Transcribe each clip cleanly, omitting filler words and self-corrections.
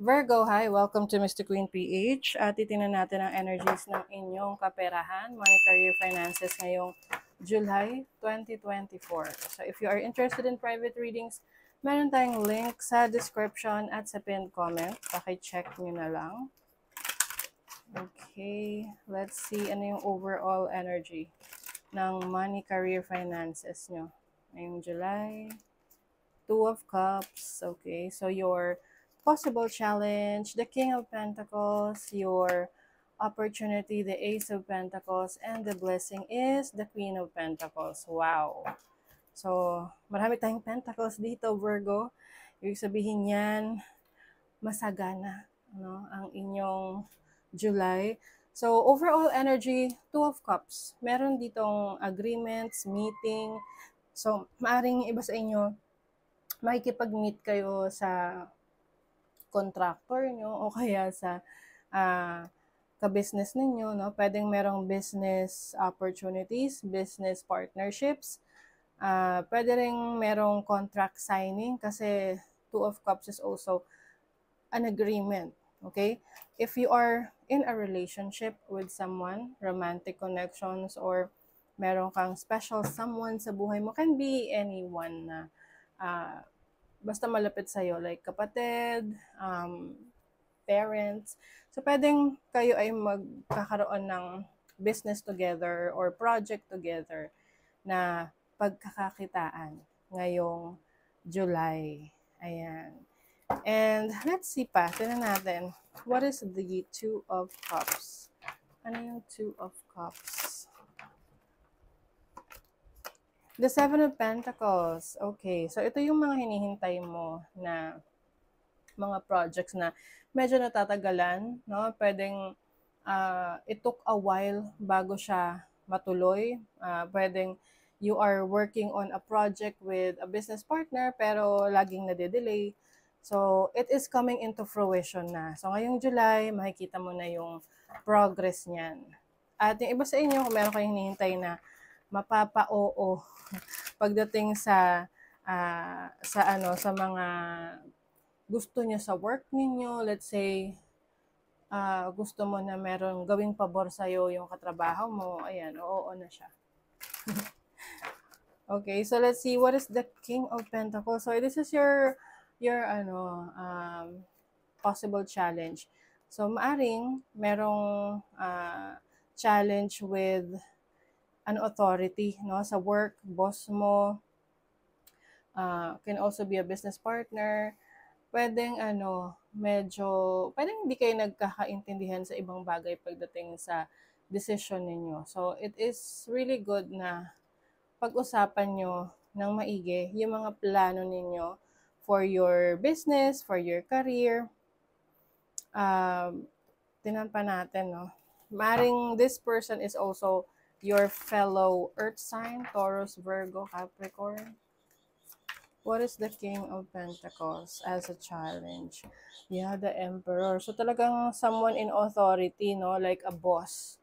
Virgo, hi! Welcome to Mr. Queen PH. At titingnan natin ang energies ng inyong kaperahan, money, career, finances ngayong July 2024. So if you are interested in private readings, meron tayong link sa description at sa pinned comment. Paki-check nyo na lang. Okay, let's see ano yung overall energy ng money, career, finances nyo ngayong July. Two of Cups, okay. So your possible challenge, the King of Pentacles, your opportunity, the Ace of Pentacles, and the blessing is the Queen of Pentacles. Wow. So, marami tayong Pentacles dito, Virgo. Ibig sabihin yan, masagana, no, ang inyong July. So, overall energy, Two of Cups. Meron ditong agreements, meeting. So, maaring iba sa inyo, makikipag-meet kayo sa contractor nyo o kaya sa ka-business ninyo, no? Pwedeng merong business opportunities, business partnerships. Pwede ring merong contract signing kasi Two of Cups is also an agreement, okay? If you are in a relationship with someone, romantic connections, or meron kang special someone sa buhay mo, can be anyone na basta malapit sa'yo, like kapatid, parents. So, pwedeng kayo ay magkakaroon ng business together or project together na pagkakakitaan ngayong July. Ayan. And let's see pa, tignan natin. What is the Two of Cups? Ano yung Two of Cups? The Seven of Pentacles. Okay, so ito yung mga hinihintay mo na mga projects na medyo natatagalan, no? Pwedeng it took a while bago siya matuloy. Pwedeng you are working on a project with a business partner pero laging nade-delay. So, it is coming into fruition na. So, ngayong July, makikita mo na yung progress niyan. At yung iba sa inyo, kung meron kayong hinihintay na mapapa-oo pagdating sa sa mga gusto niyo sa work ninyo, let's say gusto mo na meron gawing pabor sa'yo yung katrabaho mo, ayan, oo na siya. Okay, so let's see what is the King of Pentacles. So this is your possible challenge. So maaring merong challenge with an authority, no, sa work, boss mo, can also be a business partner. Pwedeng pwedeng hindi kayo nagkakaintindihan sa ibang bagay pagdating sa decision ninyo. So, it is really good na pag-usapan nyo ng maigi yung mga plano ninyo for your business, for your career. Tingnan pa natin, no? Maring this person is also your fellow earth sign, Taurus, Virgo, Capricorn. What is the King of Pentacles as a challenge? Yeah, the Emperor. So talagang someone in authority, no? Like a boss.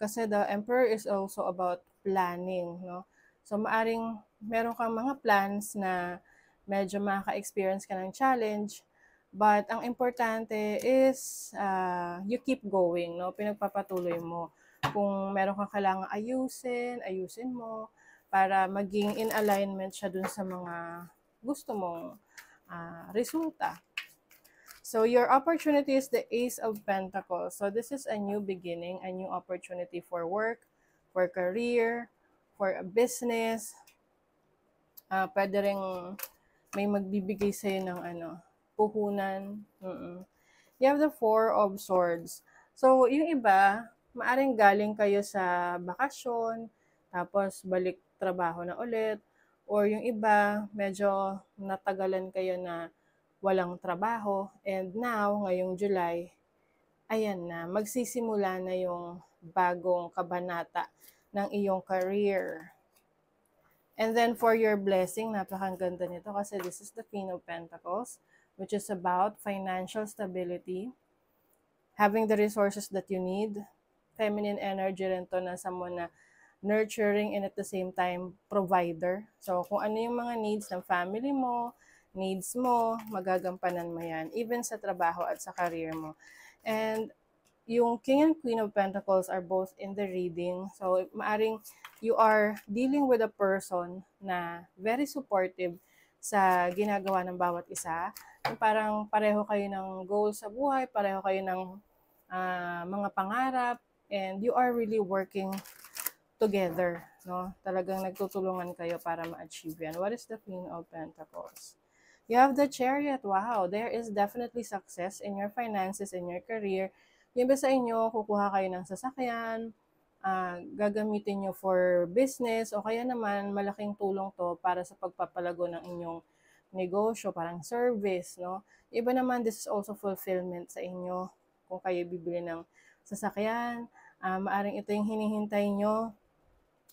Kasi the Emperor is also about planning, no? So maaring meron kang mga plans na medyo makaka-experience ka ng challenge, but ang importante is you keep going, no? Pinagpapatuloy mo. Kung meron kang kailangan ayusin mo para maging in alignment siya dun sa mga gusto mong resulta. So your opportunity is the Ace of Pentacles. So this is a new beginning, a new opportunity for work, for career, for a business. Pwede ring may magbibigay sa'yo ng puhunan. You have the Four of Swords. So yung iba, maaring galing kayo sa bakasyon, tapos balik trabaho na ulit, or yung iba, medyo natagalan kayo na walang trabaho, and now, ngayong July, ayan na, magsisimula na yung bagong kabanata ng iyong career. And then for your blessing, napakaganda nito kasi this is the Queen of Pentacles, which is about financial stability, having the resources that you need, feminine energy rin to na someone na nurturing and at the same time provider. So kung ano yung mga needs ng family mo, needs mo, magagampanan mo yan, even sa trabaho at sa career mo. And yung King and Queen of Pentacles are both in the reading. So, maaring you are dealing with a person na very supportive sa ginagawa ng bawat isa. Yung parang pareho kayo ng goals sa buhay, pareho kayo ng mga pangarap, and you are really working together, no? Talagang nagtutulungan kayo para ma-achieve yan. What is the Queen of Pentacles? You have the Chariot. Wow, there is definitely success in your finances, in your career. Yung iba sa inyo, kukuha kayo ng sasakyan, gagamitin nyo for business, o kaya naman malaking tulong to para sa pagpapalago ng inyong negosyo, parang service, no? Iba naman, this is also fulfillment sa inyo. Kung kayo bibili ng sasakyan, maaring ito yung hinihintay nyo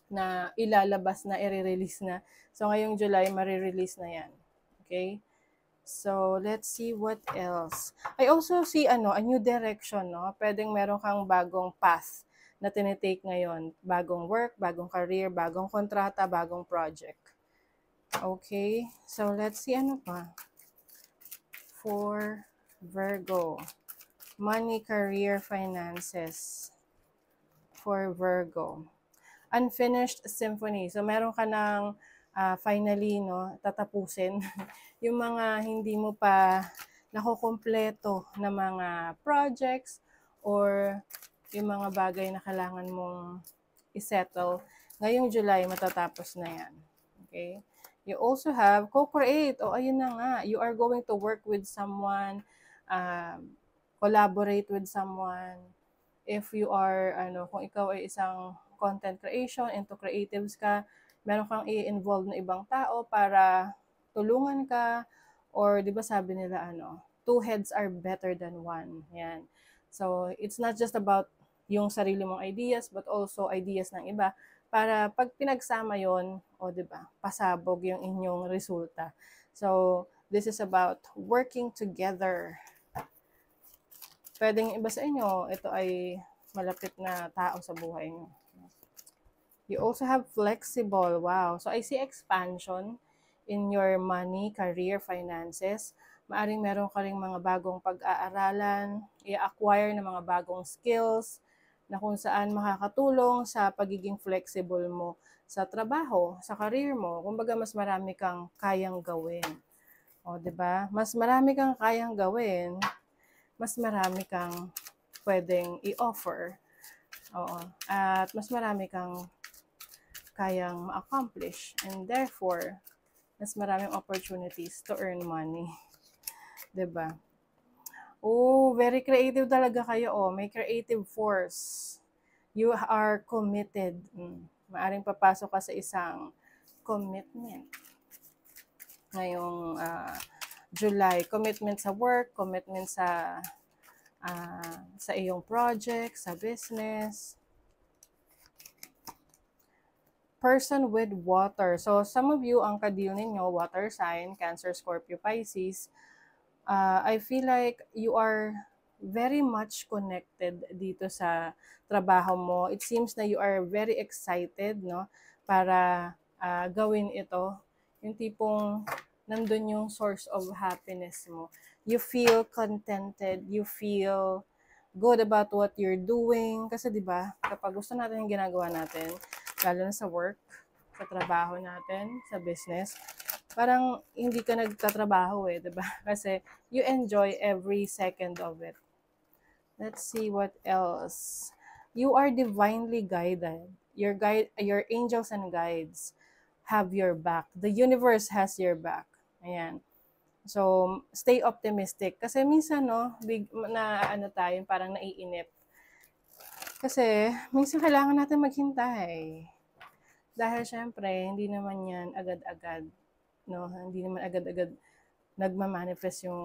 na ilalabas na, i-release na. So, ngayong July, marirelease na yan. Okay? So, let's see what else. I also see, a new direction, no? Pwedeng meron kang bagong path na tinitake ngayon. Bagong work, bagong career, bagong kontrata, bagong project. Okay? So, let's see, ano pa? For Virgo. Money, career, finances. For Virgo. Unfinished symphony. So, meron ka ng finally, no, tatapusin yung mga hindi mo pa nakukumpleto na mga projects or yung mga bagay na kailangan mong isettle. Ngayong July, matatapos na yan. Okay? You also have co-create. O, ayun na nga. You are going to work with someone, collaborate with someone. If you are, kung ikaw ay isang content creation, into creatives ka, meron kang i-involve na ibang tao para tulungan ka, or di ba sabi nila, two heads are better than one. Yan. So, it's not just about yung sarili mong ideas, but also ideas ng iba, para pag pinagsama yon, o di ba, pasabog yung inyong resulta. So, this is about working together. Pwedeng iba sa inyo, ito ay malapit na tao sa buhay nyo. You also have flexible. Wow. So, I see expansion in your money, career, finances. Maaring meron ka ring mga bagong pag-aaralan, i-acquire ng mga bagong skills na kung saan makakatulong sa pagiging flexible mo sa trabaho, sa career mo. Kumbaga, mas marami kang kayang gawin. O, 'di ba? Mas marami kang kayang gawin, mas marami kang pwedeng i-offer. Oo. At mas marami kang kayang ma-accomplish. And therefore, mas maraming opportunities to earn money. 'Di ba? Oh, very creative talaga kayo. Oh, may creative force. You are committed. Maaring papasok ka sa isang commitment ngayong July. Commitment sa work, commitment sa iyong project, sa business. Person with water. So, some of you, ang ka-deal ninyo, water sign, Cancer, Scorpio, Pisces, I feel like you are very much connected dito sa trabaho mo. It seems na you are very excited, no, para gawin ito. Yung tipong nandun yung source of happiness mo. You feel contented, you feel good about what you're doing. Kasi 'di ba, kapag gusto natin yung ginagawa natin, lalo na sa work, sa trabaho natin, sa business, parang hindi ka nagtatrabaho 'di ba? Kasi you enjoy every second of it. Let's see what else. You are divinely guided. Your angels and guides have your back. The universe has your back. Ayan. So, stay optimistic. Kasi minsan, no, tayo, parang naiinip. Kasi, minsan kailangan natin maghintay. Dahil, syempre, hindi naman yan agad-agad. No? Hindi naman agad-agad nagmamanifest yung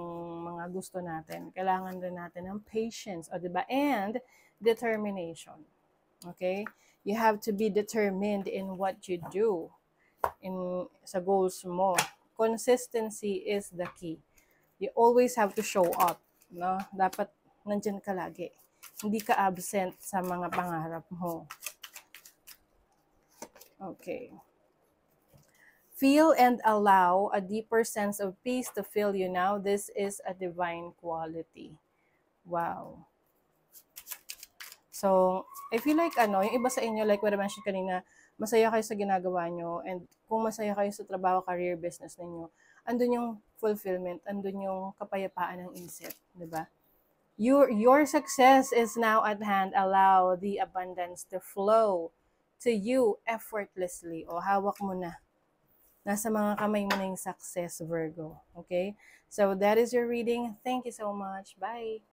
mga gusto natin. Kailangan rin natin ng patience, o diba? And determination. Okay? You have to be determined in what you do, sa goals mo. Consistency is the key. You always have to show up, no? Dapat nandyan ka lagi. Hindi ka absent sa mga pangarap mo. Okay. Feel and allow a deeper sense of peace to fill you now. This is a divine quality. Wow. So, I feel like yung iba sa inyo, like what I mentioned kanina, masaya kayo sa ginagawa nyo, and kung masaya kayo sa trabaho, career, business ninyo, andun yung fulfillment, andun yung kapayapaan ng isip, di ba? Your success is now at hand. Allow the abundance to flow to you effortlessly. O, hawak mo na. Nasa mga kamay mo na yung success, Virgo. Okay? So, that is your reading. Thank you so much. Bye!